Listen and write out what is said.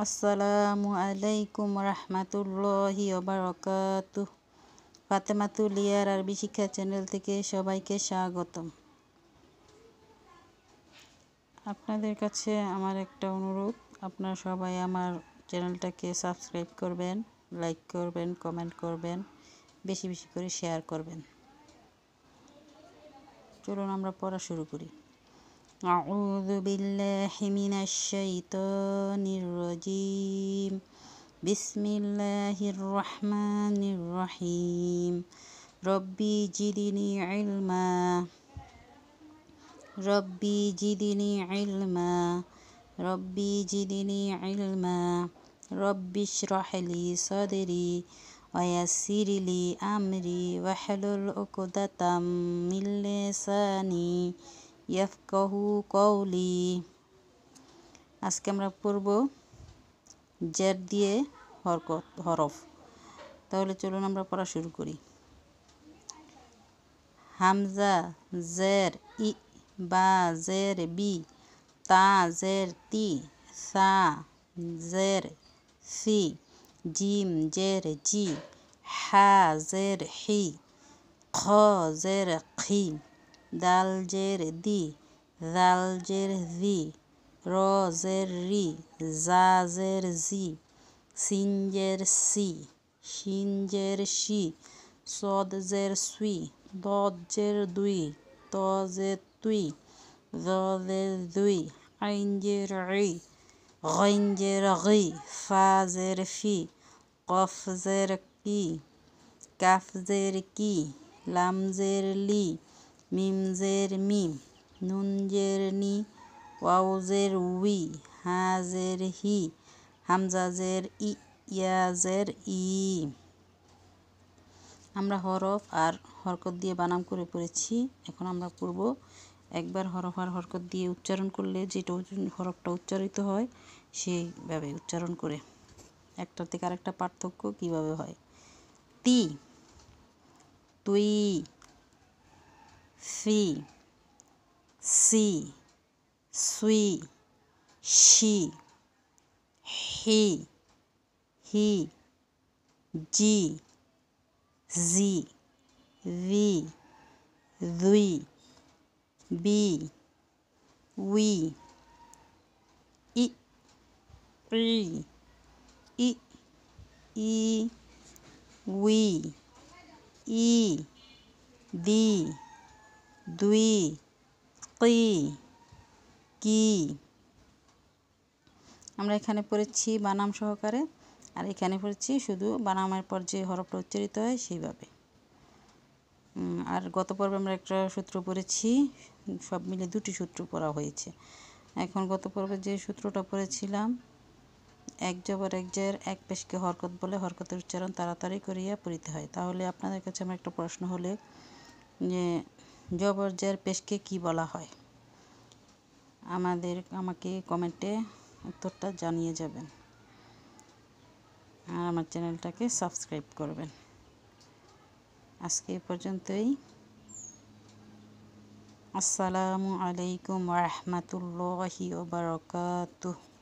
আসসালামু আলাইকুম রহমতুল্লাহি ওবারাকাতুহ। ফাতেমাতুল লিয়ার আরবি শিক্ষা চ্যানেল থেকে সবাইকে স্বাগতম। আপনাদের কাছে আমার একটা অনুরোধ, আপনারা সবাই আমার চ্যানেলটাকে সাবস্ক্রাইব করবেন, লাইক করবেন, কমেন্ট করবেন, বেশি বেশি করে শেয়ার করবেন। চলুন আমরা পড়া শুরু করি। আউযু বিল্লাহি মিনাশ শাইতানির রাজিম। বিসমিল্লাহির রহমানির রহিম। রব্বি জিদনি ইলমা। রব্বি জিদনি ইলমা। রব্বি জিদনি ইলমা। রব্বি ইশরাহ লি সাদরি ওয়া ইয়াসসির লি আমরি ওয়াহলুল উকদাতাম মিন লিসানি ইয়াফকাহু কওলি। আজকে আমরা পড়ব জের দিয়ে হরফ। তাহলে চলুন আমরা পড়া শুরু করি। হামজা জের ই, বা জের বি, তা জের তি, সা জের সি, জিম জের জি, হা জের হি, খ জের খি, দাল জের দি, জাল জের জি, র জের রি, জা জের জি, সিন জের সি, শিন জের শি, সদ জের সুই, দদ জের দুই, ত জের তুই, জ জের দুই, আইন জের ই, গইন জের গি, ফা জের ফি, কফ জের কি, কাফ জের কি, লাম জের লি, মিম জের মিম, নুন জের নি, ওয়াও জের উই, হা জের হি, হামজা জের ই, ইয়া জের ই। আমরা হরফ আর হরকত দিয়ে বানাম করে পড়েছি। এখন আমরা পড়ব একবার হরফ আর হরকত দিয়ে উচ্চারণ করলে যেটা হরফটা উচ্চারিত হয় সেইভাবে উচ্চারণ করে, একটার থেকে আরেকটা পার্থক্য কিভাবে হয়। তি, তুই, ফি, সি, সুই, শি, হি, হি, জি, জি, ভি, দুই, বি, উই, ই, ই, ই, উই, ই, দি, দুই, কি, কি। আমরা এখানে পড়েছি বানাম সহকারে, আর এখানে পড়েছি শুধু বানামের পর যে হরফটা উচ্চারিত হয় সেইভাবে। আর গত পর্বে আমরা একটা সূত্র পড়েছি, সব মিলে দুটি সূত্র পড়া হয়েছে। এখন গত পর্বে যে সূত্রটা পড়েছিলাম, এক জবর এক জের এক পেশকে হরকত বলে, হরকতের উচ্চারণ তাড়াতাড়ি করিয়া পড়িতে হয়। তাহলে আপনাদের কাছে আমার একটা প্রশ্ন হলে যে জবর জের পেশকে কি বলা হয়, আমাকে কমেন্টে উত্তরটা জানিয়ে যাবেন, আর আমার চ্যানেলটাকে সাবস্ক্রাইব করবেন। আজকে এ পর্যন্তই। আসসালামু আলাইকুম রহমতুল্লাহি ওয়া বারাকাতুহু।